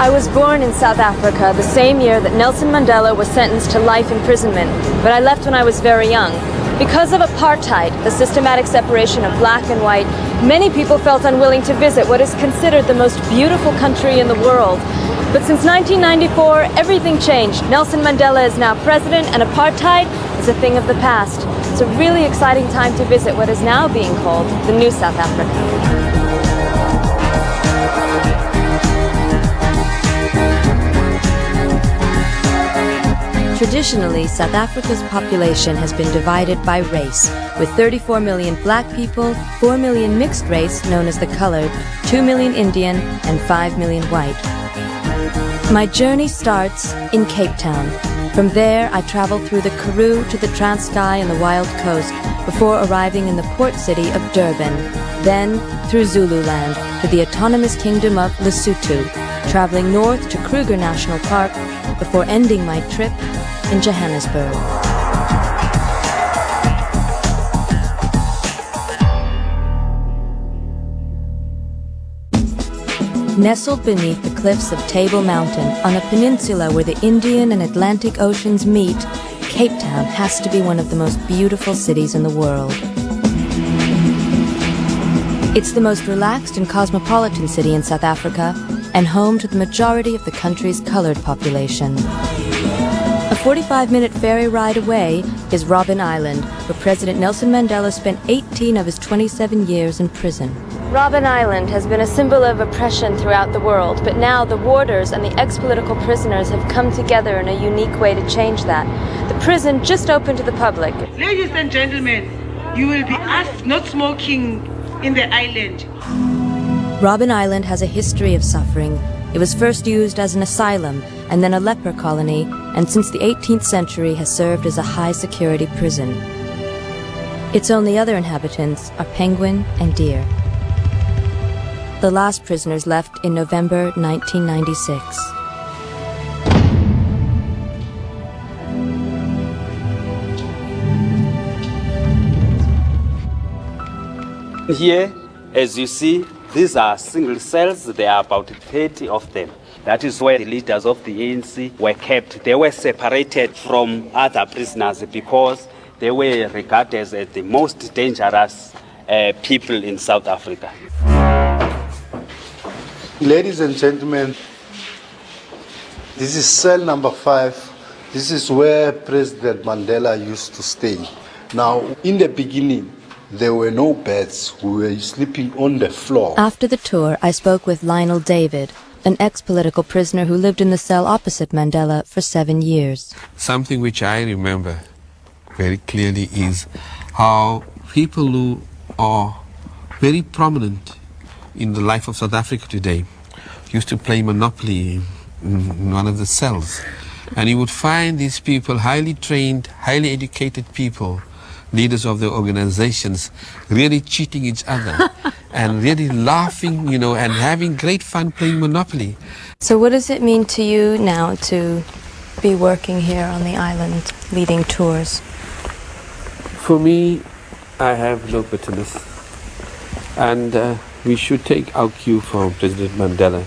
I was born in South Africa the same year that Nelson Mandela was sentenced to life imprisonment, but I left when I was very young. Because of apartheid, the systematic separation of black and white, many people felt unwilling to visit what is considered the most beautiful country in the world. But since 1994, everything changed. Nelson Mandela is now president, and apartheid is a thing of the past. It's a really exciting time to visit what is now being called the New South Africa. Traditionally, South Africa's population has been divided by race, with 34 million black people, 4 million mixed race known as the colored, 2 million Indian, and 5 million white. My journey starts in Cape Town. From there, I travel through the Karoo to the Transkei and the Wild Coast before arriving in the port city of Durban, then through Zululand to the autonomous kingdom of Lesotho, traveling north to Kruger National Park before ending my trip in Johannesburg. Nestled beneath the cliffs of Table Mountain on a peninsula where the Indian and Atlantic Oceans meet, Cape Town has to be one of the most beautiful cities in the world. It's the most relaxed and cosmopolitan city in South Africa and home to the majority of the country's colored population. A 45-minute ferry ride away is Robben Island, where President Nelson Mandela spent 18 of his 27 years in prison. Robben Island has been a symbol of oppression throughout the world, but now the warders and the ex-political prisoners have come together in a unique way to change that. The prison just opened to the public. Ladies and gentlemen, you will be asked not smoking in the island. Robben Island has a history of suffering. It was first used as an asylum and then a leper colony, and since the 18th century has served as a high-security prison. Its only other inhabitants are penguin and deer. The last prisoners left in November 1996. Here, as you see, these are single cells. There are about 30 of them. That is where the leaders of the ANC were kept. They were separated from other prisoners because they were regarded as the most dangerous people in South Africa. Ladies and gentlemen, this is cell number 5. This is where President Mandela used to stay. Now, in the beginning, there were no beds. We were sleeping on the floor. After the tour, I spoke with Lionel David, an ex-political prisoner who lived in the cell opposite Mandela for 7 years. Something which I remember very clearly is how people who are very prominent in the life of South Africa today used to play Monopoly in one of the cells. And you would find these people, highly trained, highly educated people, leaders of the organizations, really cheating each other and really laughing, and having great fun playing Monopoly. So what does it mean to you now to be working here on the island, leading tours? For me, I have no bitterness. And we should take our cue from President Mandela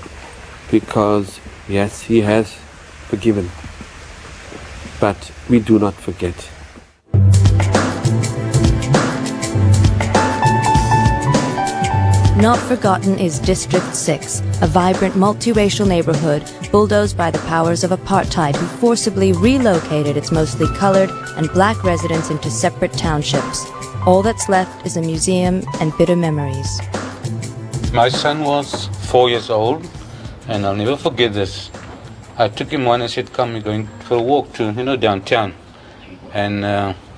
because, yes, he has forgiven. But we do not forget. Not forgotten is District 6, a vibrant multiracial neighborhood bulldozed by the powers of apartheid who forcibly relocated its mostly colored and black residents into separate townships. All that's left is a museum and bitter memories. My son was 4 years old, and I'll never forget this. I took him on and said, come, we're going for a walk to, downtown. And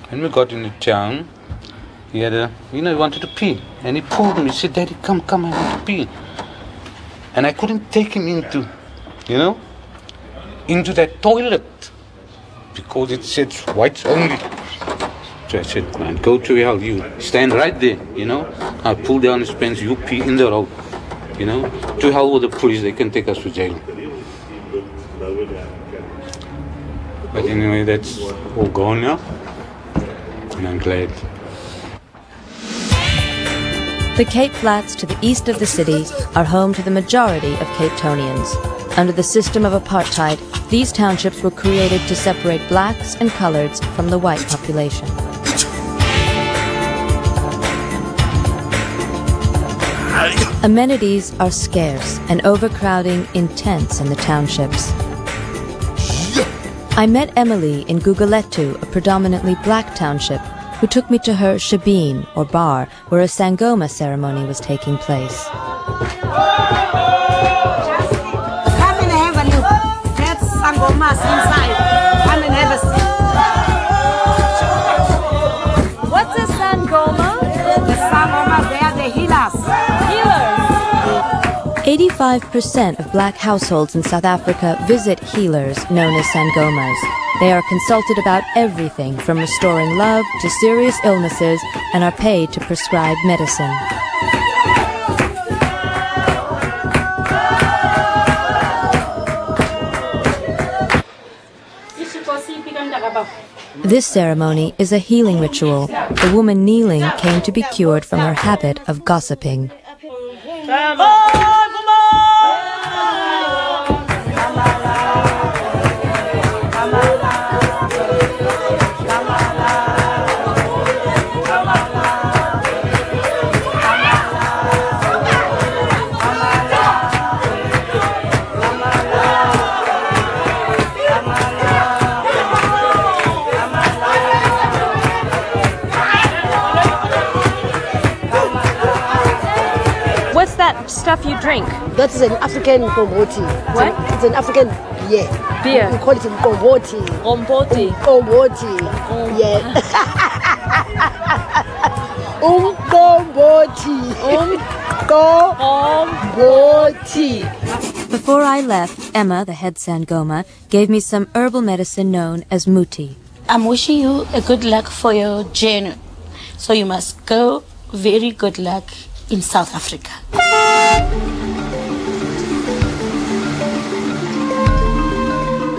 when we got into town, he had he wanted to pee. And he pulled me. He said, Daddy, come, I want to pee. And I couldn't take him into that toilet because it said whites only. So I said, man, go to hell, you stand right there, I pull down his pants, you pee in the road, To hell with the police, they can take us to jail. But anyway, that's all gone now. And I'm glad. The Cape Flats to the east of the city are home to the majority of Cape Townians. Under the system of apartheid, these townships were created to separate blacks and coloreds from the white population. Amenities are scarce and overcrowding intense in the townships. I met Emily in Guguletu, a predominantly black township, who took me to her shebeen, or bar, where a sangoma ceremony was taking place. Come and have a look. That's sangomas inside. Come and have a seat. What's a sangoma? The sangomas, they are the healers. 85% of black households in South Africa visit healers known as sangomas. They are consulted about everything from restoring love to serious illnesses and are paid to prescribe medicine. This ceremony is a healing ritual. The woman kneeling came to be cured from her habit of gossiping. What's that stuff you drink? That is an African komboti. What? It's an African beer. Beer. We call it komboti. Omboti. Komboti. Yeah. Komboti. Komboti. Before I left, Emma, the head sangoma, gave me some herbal medicine known as muti. I'm wishing you a good luck for your journey. So you must go very good luck in South Africa.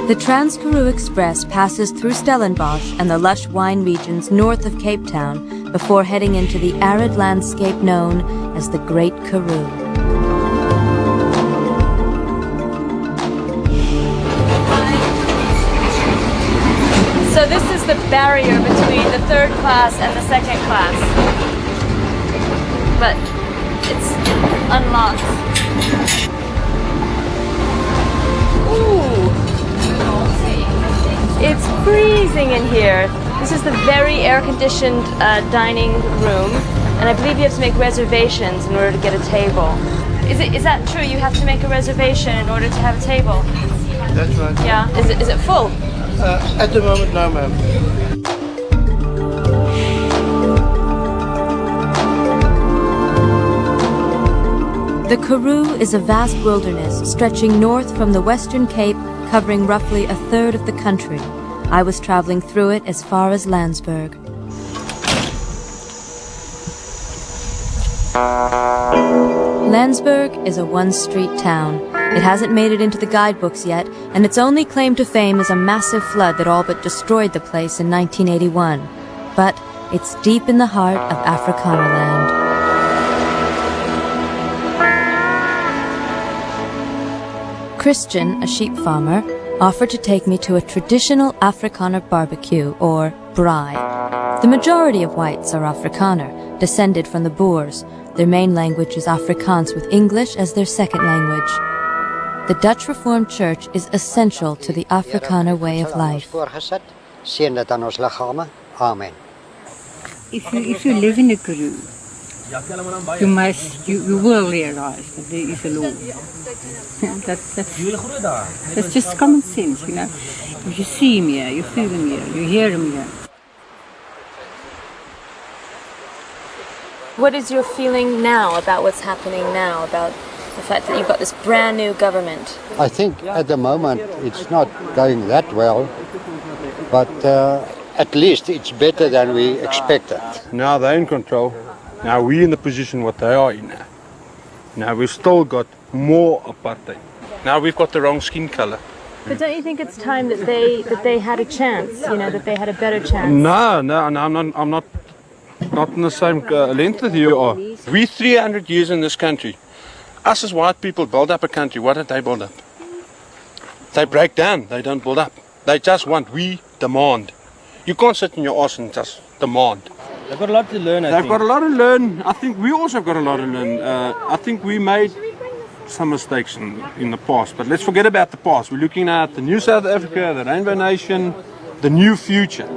The Trans-Karoo Express passes through Stellenbosch and the lush wine regions north of Cape Town before heading into the arid landscape known as the Great Karoo. So this is the barrier between the third class and the second class. But it's unlocked. Ooh! It's freezing in here. This is the very air-conditioned dining room, and I believe you have to make reservations in order to get a table. Is that true? You have to make a reservation in order to have a table? That's right. Yeah. Is it full? At the moment, no, ma'am. The Karoo is a vast wilderness stretching north from the Western Cape, covering roughly a third of the country. I was traveling through it as far as Landsberg. Landsberg is a one-street town. It hasn't made it into the guidebooks yet, and its only claim to fame is a massive flood that all but destroyed the place in 1981. But it's deep in the heart of Afrikaner land. Christian, a sheep farmer, offered to take me to a traditional Afrikaner barbecue, or braai. The majority of whites are Afrikaner, descended from the Boers. Their main language is Afrikaans with English as their second language. The Dutch Reformed Church is essential to the Afrikaner way of life. Amen. If you live in a Karoo, you will realize that there is a law. That's just common sense, you know. You see him here, you feel him here, you hear him here. What is your feeling now about what's happening now, about the fact that you've got this brand new government? I think at the moment it's not going that well, but at least it's better than we expected. Now they're in control. Now we're in the position what they are in now. Now we've still got more apartheid. Now we've got the wrong skin color. But don't you think it's time that they had a chance, you know, that they had a better chance? No, I'm not in the same length as you are. We're 300 years in this country. Us as white people build up a country. What did they build up? They break down, they don't build up. They just want, we demand. You can't sit in your arse and just demand. They've got a lot to learn, I think. They've got a lot to learn. I think we also got a lot to learn. I think we made some mistakes in the past, but let's forget about the past. We're looking at the new South Africa, the Rainbow Nation, the new future.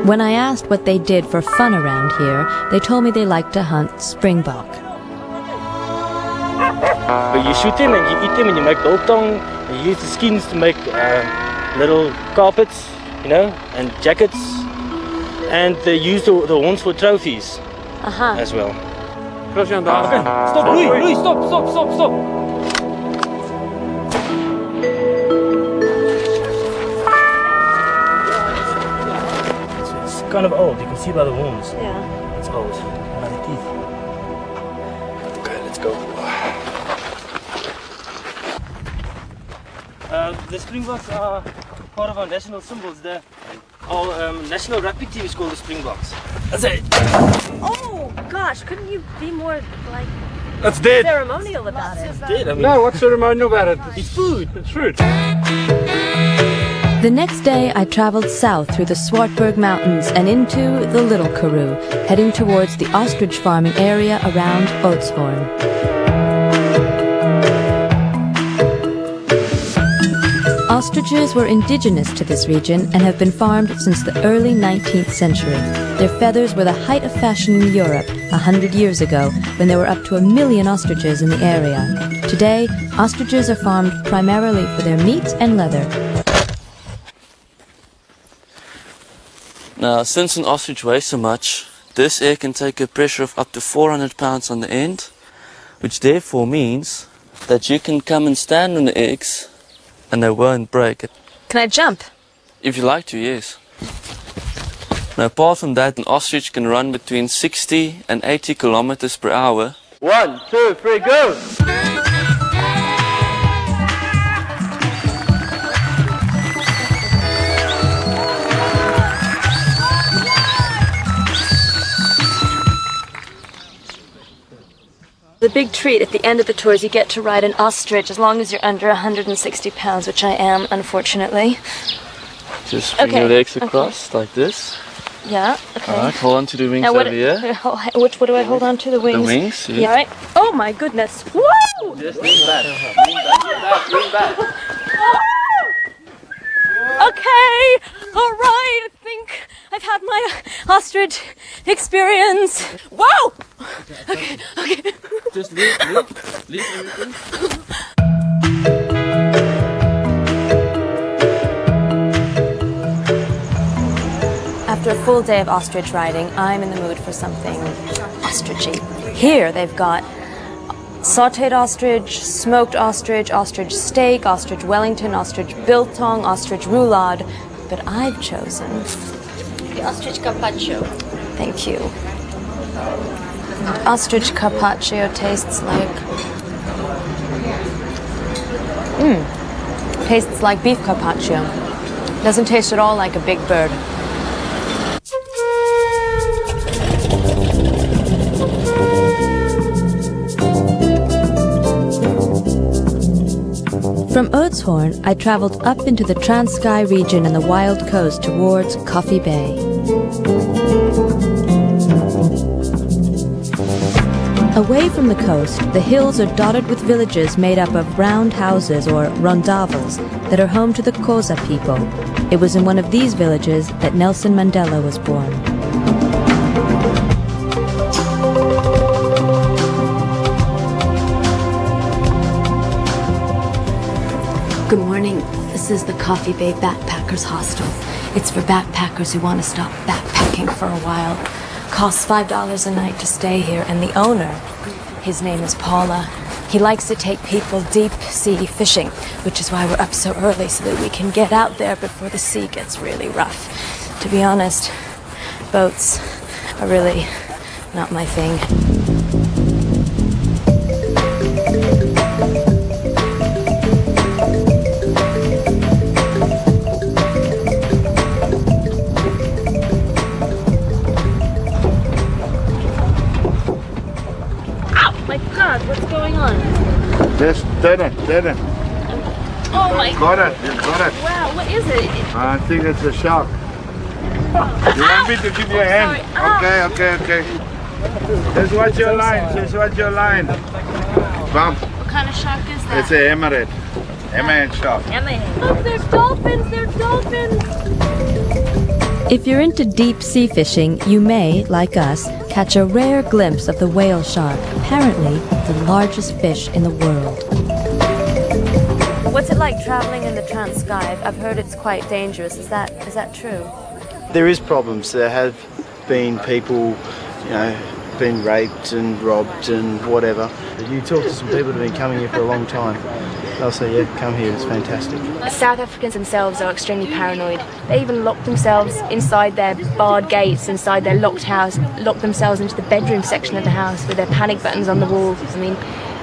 When I asked what they did for fun around here, they told me they liked to hunt springbok. But you shoot them and you eat them and you make biltong. You use the skins to make little carpets, you know, and jackets. And they use the horns for trophies as well. Stop, Louis, stop. It's kind of old, you can see by the horns. Yeah. It's old, by the teeth. Okay, let's go. The Springboks are part of our national symbols. Our national rugby team is called the Springboks. That's it. Oh gosh, couldn't you be more like It's dead. ceremonial about it? It's dead, I mean. No, what's ceremonial about it? It's food. It's fruit. The next day, I traveled south through the Swartberg Mountains and into the Little Karoo, heading towards the ostrich farming area around Oudtshoorn. Ostriches were indigenous to this region and have been farmed since the early 19th century. Their feathers were the height of fashion in Europe 100 years ago, when there were up to 1 million ostriches in the area. Today, ostriches are farmed primarily for their meat and leather. Now, since an ostrich weighs so much, this egg can take a pressure of up to 400 pounds on the end, which therefore means that you can come and stand on the eggs and they won't break. Can I jump? If you like to, yes. Now, apart from that, an ostrich can run between 60 and 80 kilometers per hour. 1, 2, 3, go! The big treat at the end of the tour is you get to ride an ostrich as long as you're under 160 pounds, which I am, unfortunately. Just bring your legs across like this. Yeah, okay. Alright, hold on to the wings Now over here. What do I hold on to? The wings? The wings, yeah. Yeah, right? Oh my goodness. Whoa! Just lean back. Lean back. Okay, alright, I think I've had my ostrich experience. Whoa! Okay. Just leave everything. After a full day of ostrich riding, I'm in the mood for something ostrichy. Here they've got sautéed ostrich, smoked ostrich, ostrich steak, ostrich Wellington, ostrich biltong, ostrich roulade, but I've chosen The ostrich carpaccio. Thank you. Ostrich carpaccio tastes like... Tastes like beef carpaccio. Doesn't taste at all like a big bird. From Oudtshoorn, I traveled up into the Transkei region and the wild coast towards Coffee Bay. Away from the coast, the hills are dotted with villages made up of round houses or rondavels that are home to the Xhosa people. It was in one of these villages that Nelson Mandela was born. Good morning. This is the Coffee Bay Backpackers Hostel. It's for backpackers who want to stop backpacking for a while. Costs $5 a night to stay here, and the owner, his name is Paula. He likes to take people deep sea fishing, which is why we're up so early, so that we can get out there before the sea gets really rough. To be honest, boats are really not my thing. My God, what's going on? Just turn it. Oh my Got it, you got it. Wow, what is it? I think it's a shark. You want me to give you a hand? Okay. Just watch your line. Bump. What kind of shark is that? It's a emerald. Emerald shark. Look, there's dolphins. If you're into deep sea fishing, you may, like us, catch a rare glimpse of the whale shark, apparently the largest fish in the world. What's it like traveling in the Trans-Sky? I've heard it's quite dangerous. Is that true? There is problems. There have been people, been raped and robbed and whatever. You talk to some people that have been coming here for a long time, they'll say, yeah, come here, it's fantastic. South Africans themselves are extremely paranoid. They even lock themselves inside their barred gates, inside their locked house, lock themselves into the bedroom section of the house with their panic buttons on the wall. I mean,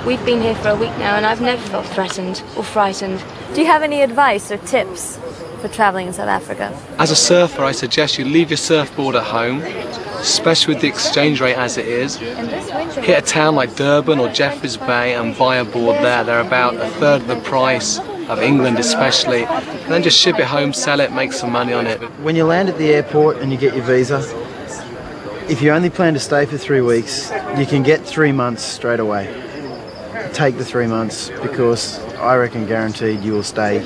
we've been here for a week now and I've never felt threatened or frightened. Do you have any advice or tips for travelling in South Africa? As a surfer, I suggest you leave your surfboard at home, especially with the exchange rate as it is. Hit a town like Durban or Jeffreys Bay and buy a board there. They're about a third of the price of England especially. And then just ship it home, sell it, make some money on it. When you land at the airport and you get your visa, if you only plan to stay for 3 weeks, you can get 3 months straight away. Take the 3 months because I reckon guaranteed you will stay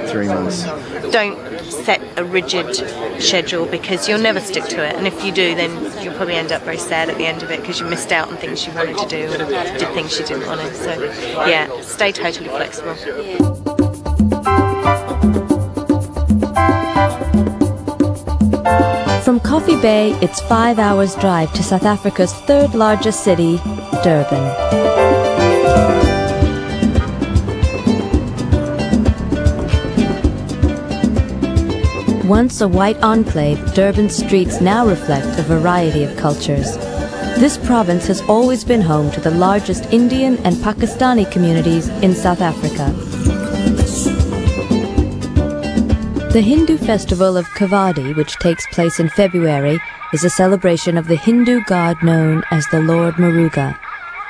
3 months. Don't set a rigid schedule because you'll never stick to it, and if you do then you'll probably end up very sad at the end of it because you missed out on things you wanted to do and did things you didn't want to. So yeah, stay totally flexible. From Coffee Bay, it's 5 hours drive to South Africa's third largest city, Durban. Once a white enclave, Durban's streets now reflect a variety of cultures. This province has always been home to the largest Indian and Pakistani communities in South Africa. The Hindu festival of Kavadi, which takes place in February, is a celebration of the Hindu god known as the Lord Muruga.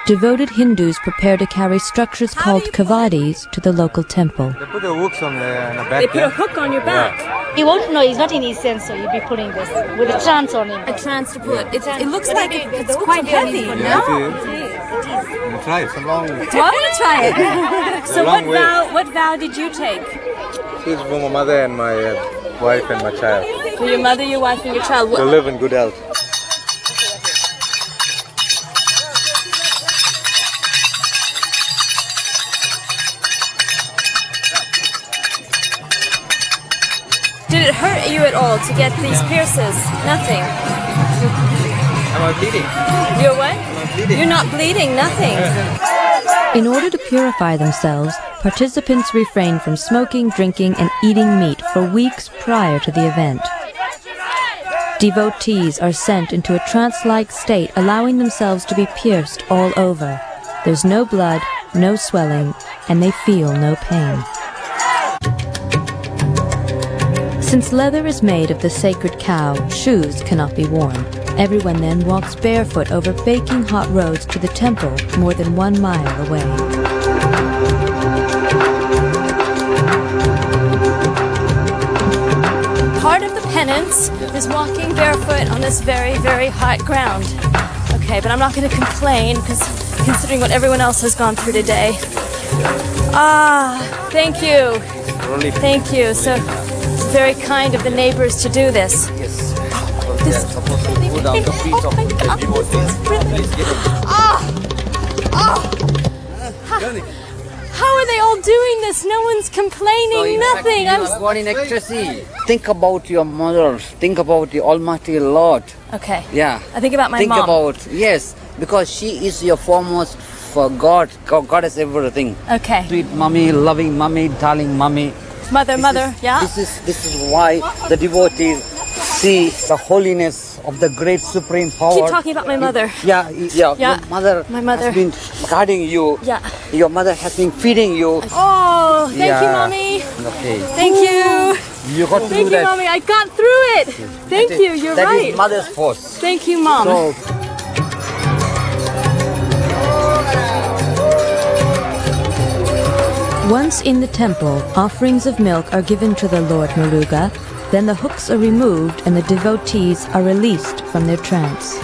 Devoted Hindus prepare to carry structures called kavadis to the local temple. They put the hooks on the back. They put a hook on your back. Yeah. You won't know, he's not in his sense, so you'll be putting this with a trance on him. A trance to pull it. It looks like it's quite heavy. Yeah, No? it is. Try it. It's a long way. So I want to try it. So what vow did you take? This is for my mother and my wife and my child. For your mother, your wife, and your child. To live in good health. Did it hurt you at all to get these pierces? Nothing. Am I bleeding? You're what? Am I bleeding? You're not bleeding, nothing. In order to purify themselves, participants refrain from smoking, drinking, and eating meat for weeks prior to the event. Devotees are sent into a trance-like state, allowing themselves to be pierced all over. There's no blood, no swelling, and they feel no pain. Since leather is made of the sacred cow, shoes cannot be worn. Everyone then walks barefoot over baking hot roads to the temple more than 1 mile away. Part of the penance is walking barefoot on this very, very hot ground. Okay, but I'm not going to complain because considering what everyone else has gone through today. Thank you. Thank you. So it's very kind of the neighbors to do this. How are they all doing this? No one's complaining, nothing. Think about your mother. Think about the Almighty Lord. Okay. Yeah. I think about my Think mom. about, yes, because she is your foremost for God. God is everything. Okay. Sweet mommy, loving mommy, darling mommy. Mother, yeah? This is why the devotees see the holiness of the great supreme power. Keep talking about my mother. Yeah. Yeah. My mother has been guarding you. Yeah. Your mother has been feeding you. Oh, thank you, Mommy. Okay. Thank you. You got to Thank do that. you, Mommy. I got through it. Thank you. You're That right. is mother's force. Thank you, Mom. So, Once in the temple, offerings of milk are given to the Lord Muruga, then the hooks are removed and the devotees are released from their trance.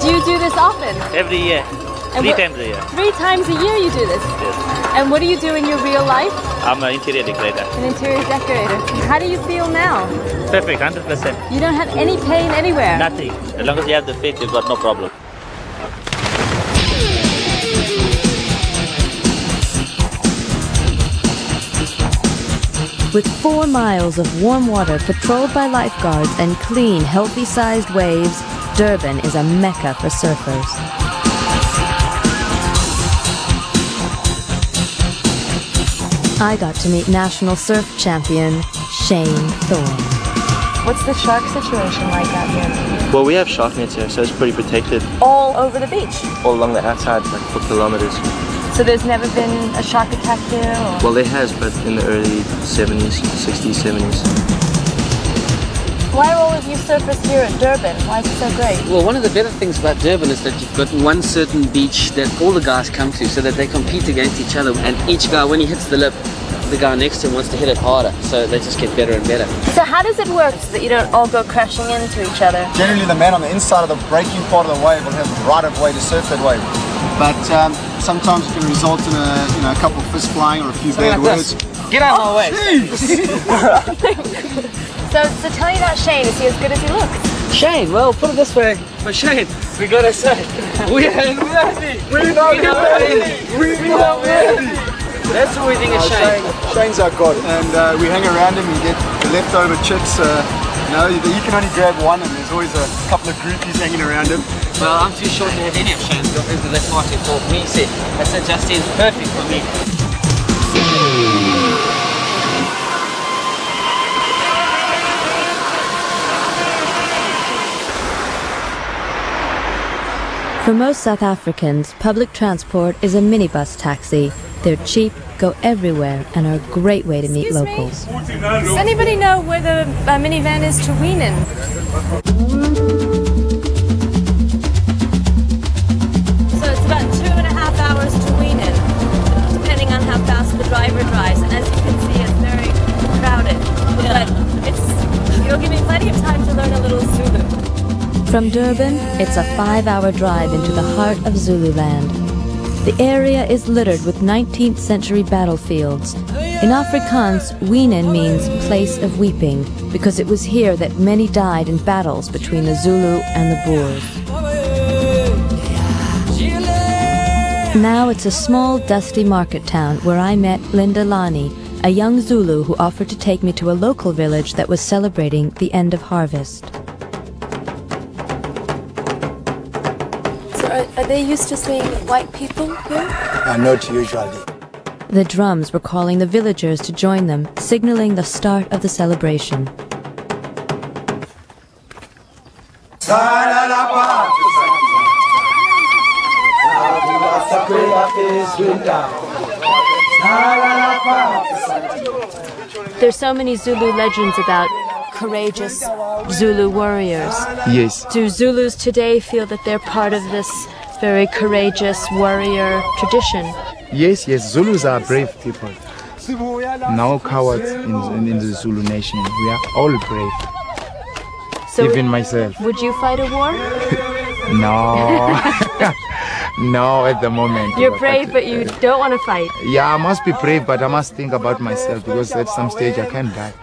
Do you do this often? Every year. And Three what- times a year. 3 times a year you do this? Yes. And what do you do in your real life? I'm an interior decorator. An interior decorator. How do you feel now? Perfect, 100%. You don't have any pain anywhere? Nothing. As long as you have the faith, you've got no problem. With 4 miles of warm water patrolled by lifeguards and clean, healthy-sized waves, Durban is a mecca for surfers. I got to meet national surf champion Shane Thorne. What's the shark situation like out here? Well, we have shark nets here, so it's pretty protected. All over the beach? All along the outside, like for kilometers. So there's never been a shark attack here? Or? Well, there has, but in the early 70s, 60s, 70s. Why are all of you surfers here at Durban? Why is it so great? Well, one of the better things about Durban is that you've got one certain beach that all the guys come to so that they compete against each other. And each guy, when he hits the lip, the guy next to him wants to hit it harder. So they just get better and better. So how does it work so that you don't all go crashing into each other? Generally, the man on the inside of the breaking part of the wave will have the right of way to surf that wave. But sometimes it can result in a couple of fists flying or a few bad words. Get out of my way! So tell me about Shane. Is he as good as he looks? Shane, well, put it this way. For Shane, we gotta say, we ain't ready! We're not ready! We're not ready! That's what we think of Shane. Shane's our god, and we hang around him and get the leftover chicks. You can only grab one, and there's always a couple of groupies hanging around him. Well, I'm too short to have any of Shane's girlfriends, but that's what he taught me. He said, I said, Justine's perfect for me. For most South Africans, public transport is a minibus taxi. They're cheap, go everywhere, and are a great way to meet locals. Does anybody know where the minivan is to Weenan? So it's about 2.5 hours to Weenan, depending on how fast the driver drives. And as you can see, it's very crowded. But it'll give me plenty of time to learn a little Zulu. From Durban, it's a 5-hour drive into the heart of Zululand. The area is littered with 19th century battlefields. In Afrikaans, Weenan means place of weeping, because it was here that many died in battles between the Zulu and the Boers. Now it's a small, dusty market town where I met Linda Lani, a young Zulu who offered to take me to a local village that was celebrating the end of harvest. Are they used to seeing white people here? Not usually. The drums were calling the villagers to join them, signaling the start of the celebration. There's so many Zulu legends about courageous Zulu warriors. Yes. Do Zulus today feel that they're part of this very courageous warrior tradition? Yes, Zulus are brave people. No cowards in the Zulu nation. We are all brave. So even myself. Would you fight a war? No. No, at the moment. You're brave, but you don't want to fight. Yeah, I must be brave, but I must think about myself because at some stage I can die.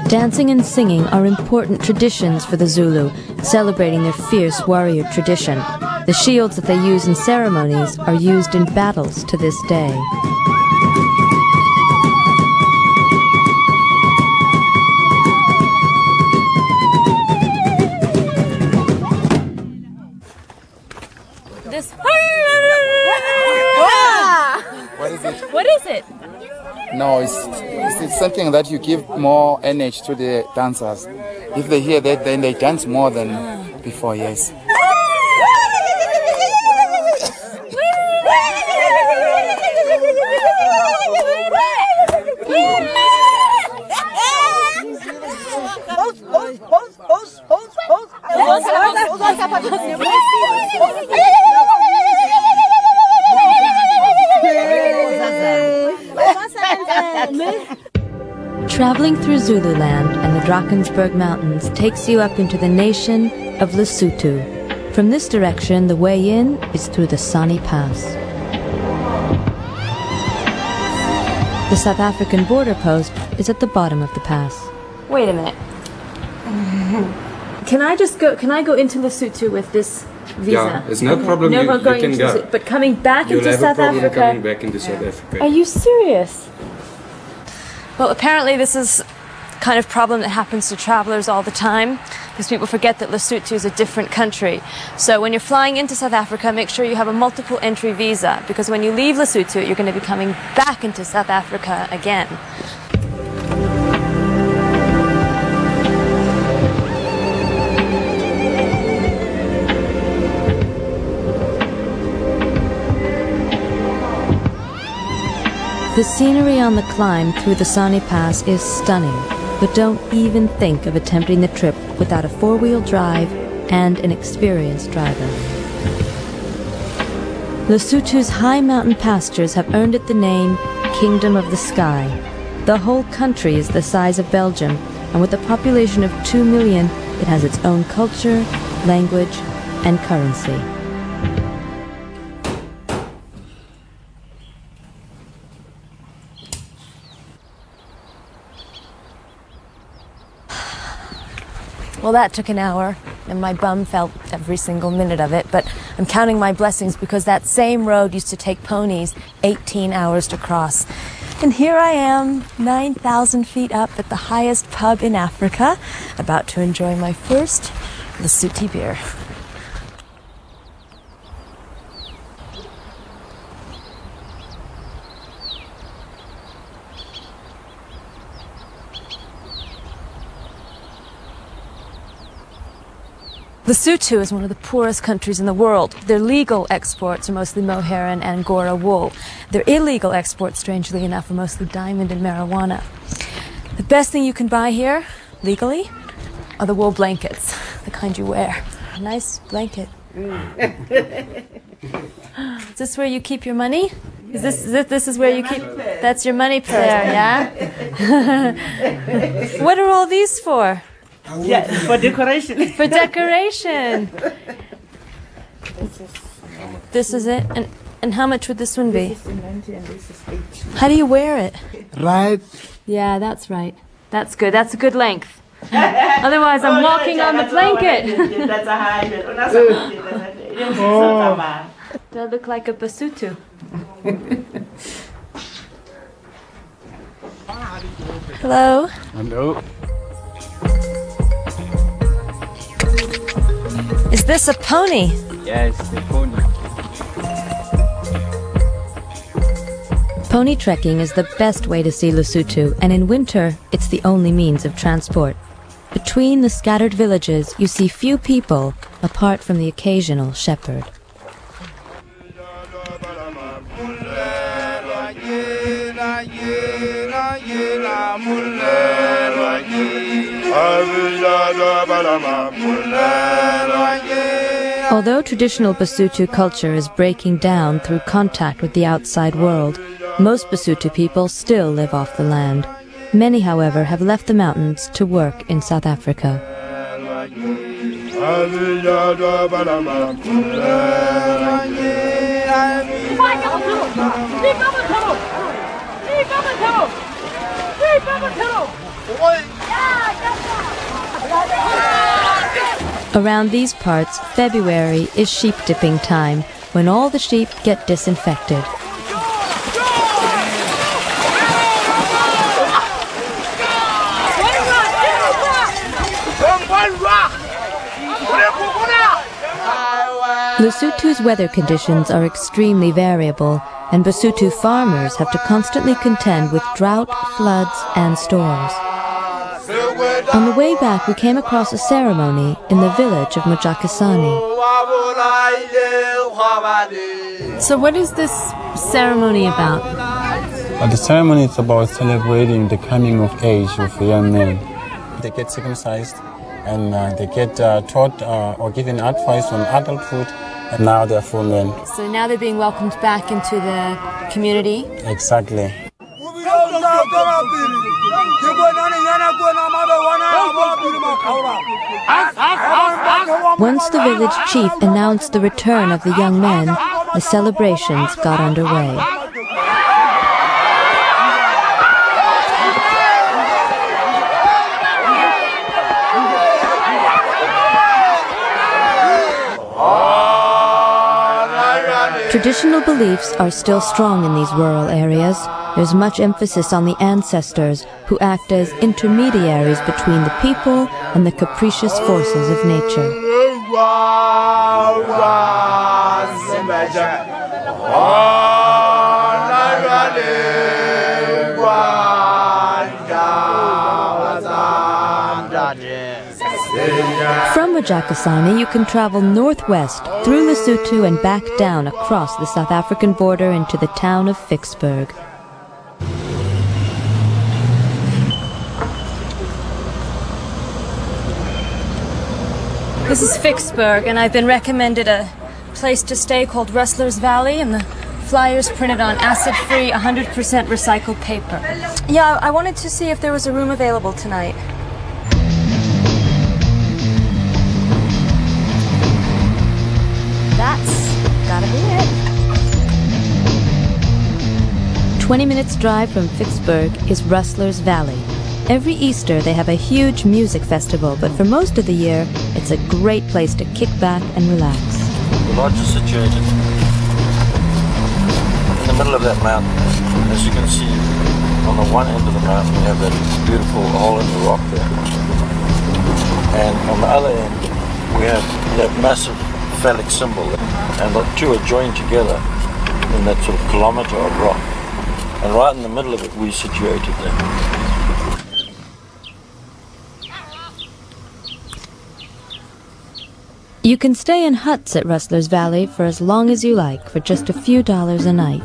Dancing and singing are important traditions for the Zulu, celebrating their fierce warrior tradition. The shields that they use in ceremonies are used in battles to this day. This. What is it? No, it's something that you give more energy to the dancers. If they hear that, then they dance more than before, yes. Traveling through Zululand and the Drakensberg Mountains takes you up into the nation of Lesotho. From this direction, the way in is through the Sani Pass. The South African border post is at the bottom of the pass. Wait a minute. Can I go into Lesotho with this visa? Yeah, it's no problem. No, you going can into go. But coming back You'll into have South a problem Africa. coming back into South Africa. Are you serious? Well, apparently this is kind of problem that happens to travelers all the time, because people forget that Lesotho is a different country. So when you're flying into South Africa, make sure you have a multiple entry visa, because when you leave Lesotho, you're going to be coming back into South Africa again. The scenery on the climb through the Sani Pass is stunning, but don't even think of attempting the trip without a four-wheel drive and an experienced driver. Lesotho's high mountain pastures have earned it the name Kingdom of the Sky. The whole country is the size of Belgium, and with a population of 2 million, it has its own culture, language, and currency. Well, that took an hour, and my bum felt every single minute of it, but I'm counting my blessings because that same road used to take ponies 18 hours to cross. And here I am, 9,000 feet up at the highest pub in Africa, about to enjoy my first Lesotho beer. Lesotho is one of the poorest countries in the world. Their legal exports are mostly mohair and Angora wool. Their illegal exports, strangely enough, are mostly diamond and marijuana. The best thing you can buy here, legally, are the wool blankets, the kind you wear. A nice blanket. Is this where you keep your money? Is this is where you keep? That's your money purse, yeah? What are all these for? Yeah, for decoration. For decoration. This is it. And how much would this one be? This is 90 and this is 80. How do you wear it? Right. Yeah, that's right. That's good. That's a good length. Otherwise, I'm walking on the blanket. That's a high. Do I look like a Basotho? Hello. Hello. Is this a pony? Yes, the pony. Pony trekking is the best way to see Lesotho, and in winter, it's the only means of transport. Between the scattered villages, you see few people, apart from the occasional shepherd. Although traditional Basotho culture is breaking down through contact with the outside world, most Basotho people still live off the land. Many, however, have left the mountains to work in South Africa. Around these parts, February is sheep dipping time, when all the sheep get disinfected. Lesotho's weather conditions are extremely variable, and Basotho farmers have to constantly contend with drought, floods, and storms. On the way back, we came across a ceremony in the village of Mojakasani. So what is this ceremony about? The ceremony is about celebrating the coming of age of a young man. They get circumcised and they get taught or given advice on adulthood, and now they're full men. So now they're being welcomed back into the community. Exactly. Once the village chief announced the return of the young men, the celebrations got underway. Traditional beliefs are still strong in these rural areas. There's much emphasis on the ancestors, who act as intermediaries between the people and the capricious forces of nature. From Mojakasani, you can travel northwest through Lesotho and back down across the South African border into the town of Vicksburg. This is Vicksburg, and I've been recommended a place to stay called Rustler's Valley, and the flyers printed on acid-free, 100% recycled paper. Yeah, I wanted to see if there was a room available tonight. That's gotta be it. 20 minutes drive from Vicksburg is Rustler's Valley. Every Easter they have a huge music festival, but for most of the year it's a great place to kick back and relax. The lodge is situated in the middle of that mountain. As you can see, on the one end of the mountain we have that beautiful hole in the rock there. And on the other end we have that massive phallic symbol, and the two are joined together in that sort of kilometre of rock. And right in the middle of it we're situated there. You can stay in huts at Rustler's Valley for as long as you like for just a few dollars a night.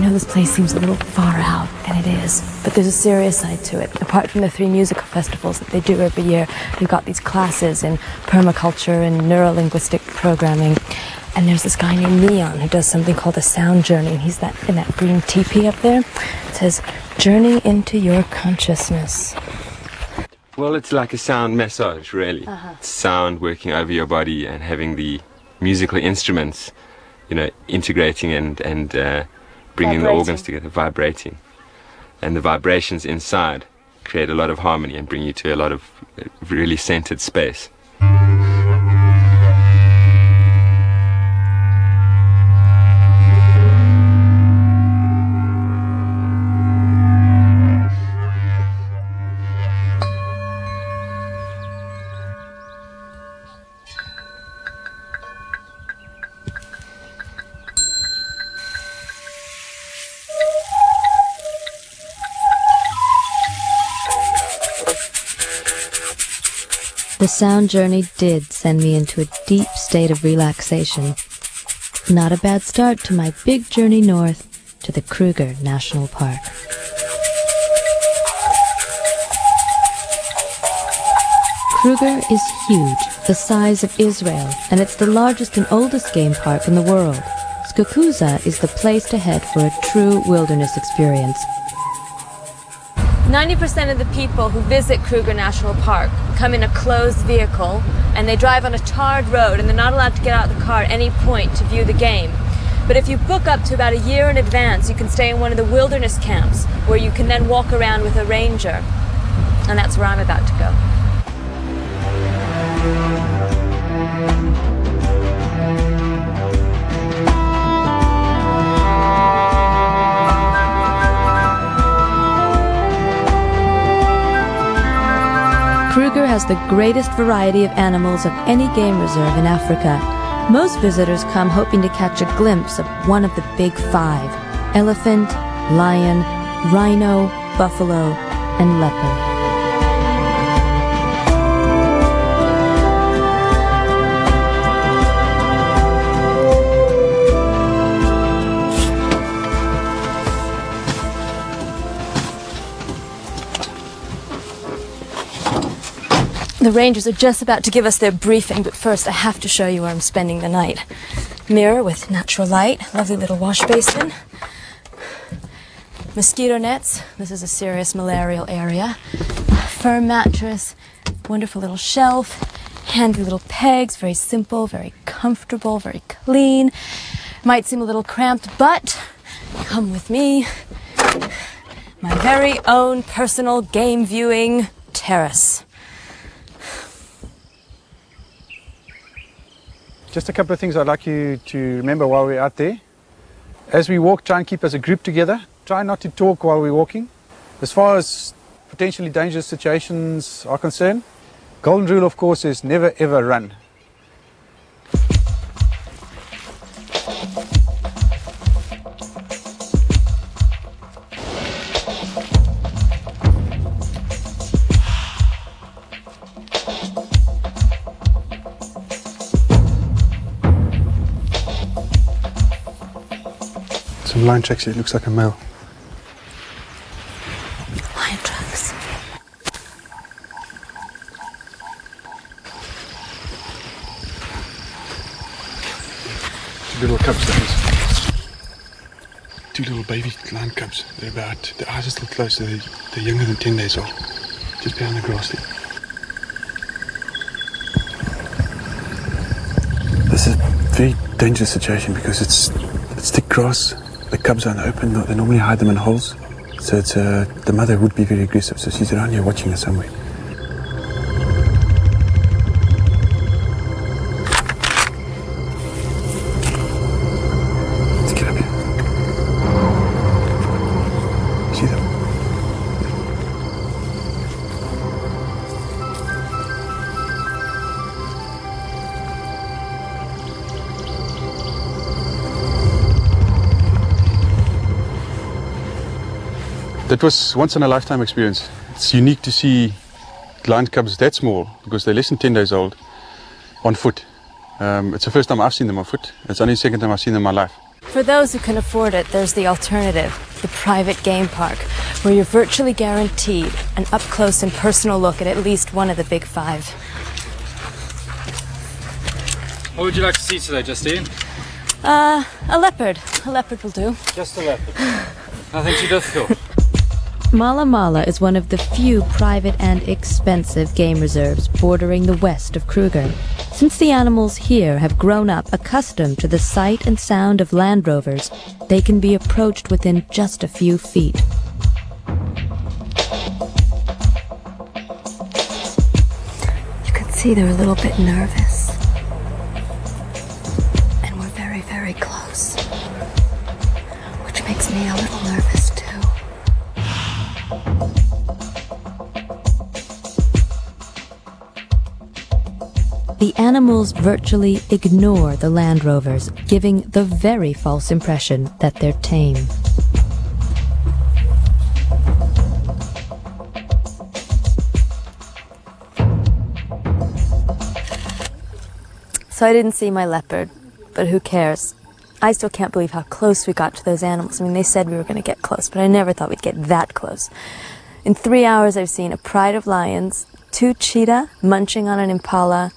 This place seems a little far out, and it is, but there's a serious side to it. Apart from the 3 musical festivals that they do every year, they've got these classes in permaculture and neuro-linguistic programming. And there's this guy named Leon who does something called a sound journey, and he's in that green teepee up there. It says, "Journey into your consciousness." Well, it's like a sound massage, really. Sound working over your body and having the musical instruments, integrating and bringing the organs together, vibrating. And the vibrations inside create a lot of harmony and bring you to a lot of really centered space. The sound journey did send me into a deep state of relaxation. Not a bad start to my big journey north to the Kruger National Park. Kruger is huge, the size of Israel, and it's the largest and oldest game park in the world. Skukuza is the place to head for a true wilderness experience. 90% of the people who visit Kruger National Park come in a closed vehicle and they drive on a tarred road and they're not allowed to get out of the car at any point to view the game. But if you book up to about a year in advance, you can stay in one of the wilderness camps where you can then walk around with a ranger. And that's where I'm about to go. Kruger has the greatest variety of animals of any game reserve in Africa. Most visitors come hoping to catch a glimpse of one of the big five: elephant, lion, rhino, buffalo, and leopard. The rangers are just about to give us their briefing, but first I have to show you where I'm spending the night. Mirror with natural light, lovely little wash basin, mosquito nets, this is a serious malarial area, firm mattress, wonderful little shelf, handy little pegs, very simple, very comfortable, very clean. Might seem a little cramped, but come with me. My very own personal game viewing terrace. Just a couple of things I'd like you to remember while we're out there. As we walk, try and keep as a group together. Try not to talk while we're walking. As far as potentially dangerous situations are concerned, golden rule, of course, is never ever run. Some lion tracks here, it looks like a male. Lion tracks. Two little cubs, that is. Two little baby lion cubs. They're about, the eyes are still closed, so they're younger than 10 days old. Just behind the grass there. This is a very dangerous situation because it's thick grass. The cubs are in the open, they normally hide them in holes. So the mother would be very aggressive, so she's around here watching us somewhere. Let's get up here. See them? That was once in a lifetime experience. It's unique to see lion cubs that small because they're less than 10 days old on foot. It's the first time I've seen them on foot. It's only the second time I've seen them in my life. For those who can afford it, there's the alternative, the private game park, where you're virtually guaranteed an up-close and personal look at least one of the big five. What would you like to see today, Justine? A leopard. A leopard will do. Just a leopard. Nothing too difficult. Mala Mala is one of the few private and expensive game reserves bordering the west of Kruger. Since the animals here have grown up accustomed to the sight and sound of Land Rovers, they can be approached within just a few feet. You can see they're a little bit nervous. And we're very, very close. Which makes me a little nervous too. The animals virtually ignore the Land Rovers, giving the very false impression that they're tame. So I didn't see my leopard, but who cares? I still can't believe how close we got to those animals. I mean, they said we were going to get close, but I never thought we'd get that close. In 3 hours, I've seen a pride of lions, 2 cheetah munching on an impala,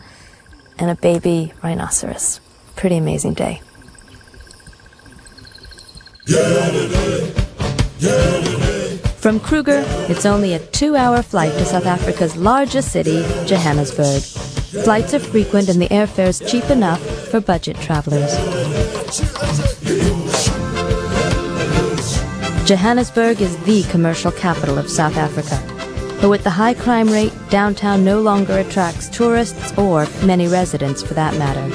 and a baby rhinoceros. Pretty amazing day. From Kruger, it's only a 2-hour flight to South Africa's largest city, Johannesburg. Flights are frequent and the airfare's cheap enough for budget travelers. Johannesburg is the commercial capital of South Africa. But with the high crime rate, downtown no longer attracts tourists or many residents for that matter.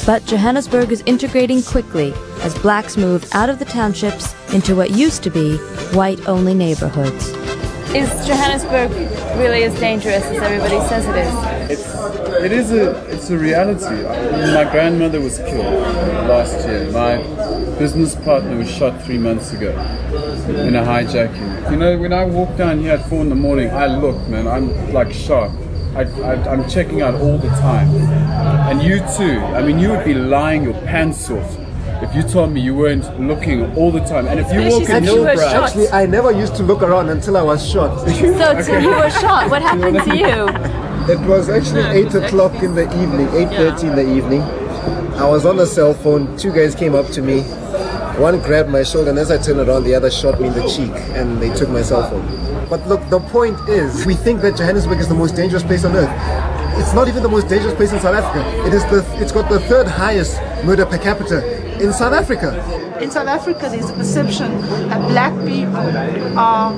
But Johannesburg is integrating quickly as blacks move out of the townships into what used to be white-only neighborhoods. Is Johannesburg really as dangerous as everybody says it is? It's a reality. My grandmother was killed last year. My business partner was shot 3 months ago in a hijacking. You know, when I walk down here at 4 in the morning, I look, man, I'm like sharp. I'm checking out all the time. And you too. I mean, you would be lying your pants off if you told me you weren't looking all the time. And if you walk in Hillbrow... Actually, I never used to look around until I was shot. So you were shot. What happened to you? It was actually 8 o'clock in the evening, 8:30 in the evening. I was on the cell phone. 2 guys came up to me. One grabbed my shoulder, and as I turned around, the other shot me in the cheek, and they took my cell phone. But look, the point is, we think that Johannesburg is the most dangerous place on earth. It's not even the most dangerous place in South Africa. It's got the 3rd highest murder per capita in South Africa. In South Africa, there's a perception that black people are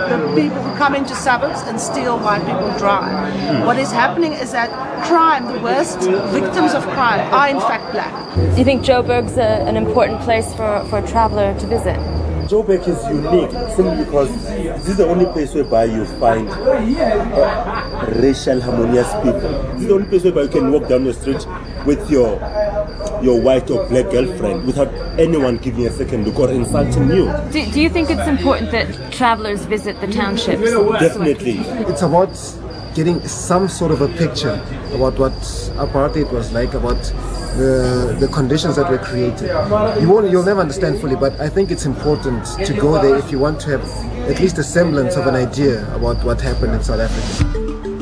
the people who come into suburbs and steal while people drive. What is happening is that crime, the worst victims of crime, are in fact black. Do you think Joburg's an important place for a traveller to visit? Joburg is unique simply because this is the only place whereby you find racial harmonious people. This is the only place whereby you can walk down the street with your white or black girlfriend without anyone giving a second look or insulting you. Do you think it's important that travellers visit the townships? Definitely. It's about getting some sort of a picture about what apartheid was like, about the conditions that were created. You'll never understand fully, but I think it's important to go there if you want to have at least a semblance of an idea about what happened in South Africa.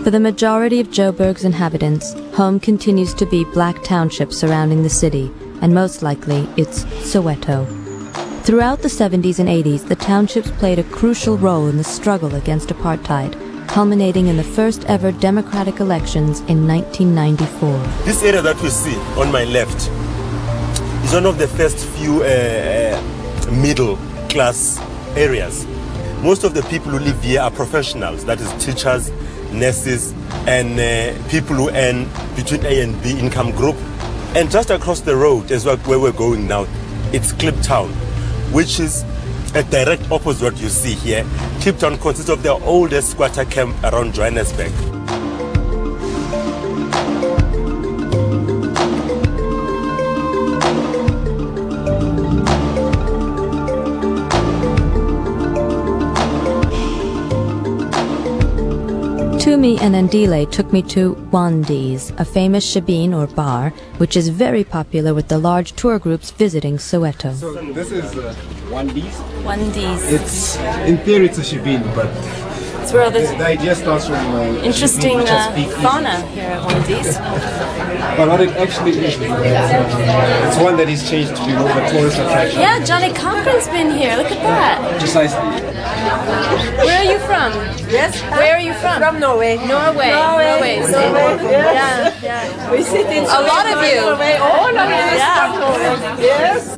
For the majority of Joburg's inhabitants, home continues to be black townships surrounding the city, and most likely it's Soweto. Throughout the 70s and 80s, the townships played a crucial role in the struggle against apartheid, culminating in the first ever democratic elections in 1994. This area that we see on my left is one of the first few middle class areas. Most of the people who live here are professionals, that is teachers, nurses, and people who earn between A and B income group. And just across the road is where we're going now, it's Kliptown, which is a direct opposite what you see here. Kliptown consists of the oldest squatter camp around Johannesburg. Tumi and Andile took me to Wandi's, a famous shebeen or bar, which is very popular with the large tour groups visiting Soweto. So this is Wandi's? Wandi's. It's, in theory it's a shebeen, but it's where all this the idea starts from interesting fauna here at Wandi's. But what it actually is, it's one that is changed to be more of a tourist attraction. Yeah, Johnny Cochran's been here. Look at that. Precisely. Where are you from? Yes. Where are you from? From Norway. Norway. Yes. Yeah. We sit in a lot of you. Norway. All of us from Norway. Yes.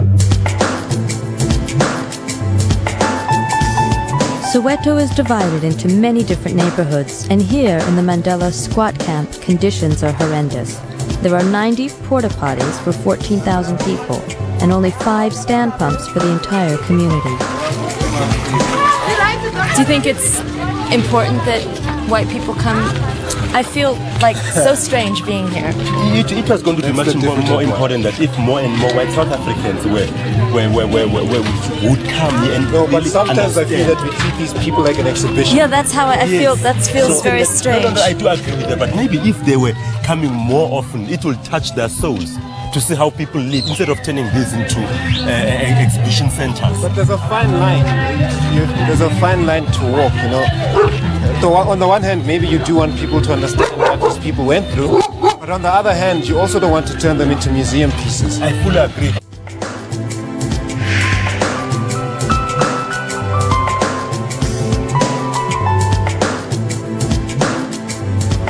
Soweto is divided into many different neighborhoods, and here in the Mandela squat camp, conditions are horrendous. There are 90 porta potties for 14,000 people, and only 5 stand pumps for the entire community. Do you think it's important that white people come? I feel like so strange being here. It was going to be much more important that if more and more white South Africans would come here and no, but sometimes I feel that we treat these people like an exhibition. Yeah, that's how I feel. That feels very strange. No, I do agree with that, but maybe if they were coming more often, it will touch their souls to see how people live instead of turning this into exhibition centers. But there's a fine line. There's a fine line to walk, you know. So on the one hand, maybe you do want people to understand what these people went through, but on the other hand, you also don't want to turn them into museum pieces. I fully agree.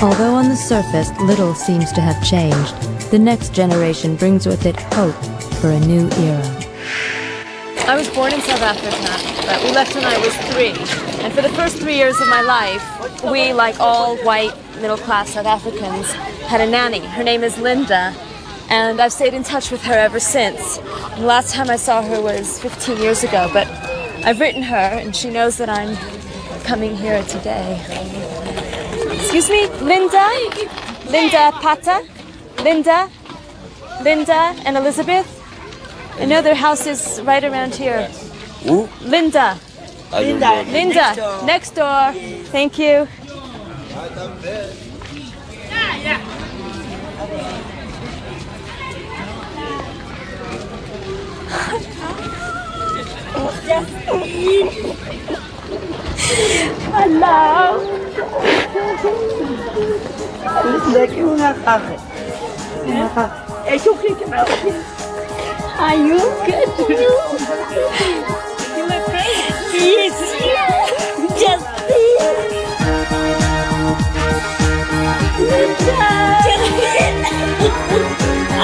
Although on the surface little seems to have changed, the next generation brings with it hope for a new era. I was born in South Africa, but we left when I was 3. And for the first 3 years of my life, we, like all white, middle-class South Africans, had a nanny. Her name is Linda, and I've stayed in touch with her ever since. The last time I saw her was 15 years ago, but I've written her, and she knows that I'm coming here today. Excuse me, Linda? Linda Pata? Linda? Linda and Elizabeth? I know their house is right around here. Who? Linda. Linda. Linda. Next door. Thank you. Hello. Are you good? You look great. Yes. Just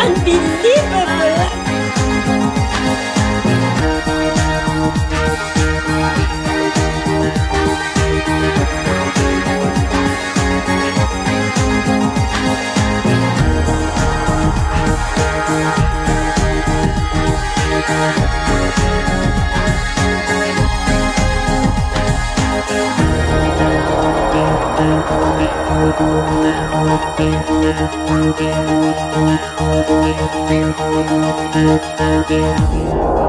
unbelievable. Thank you.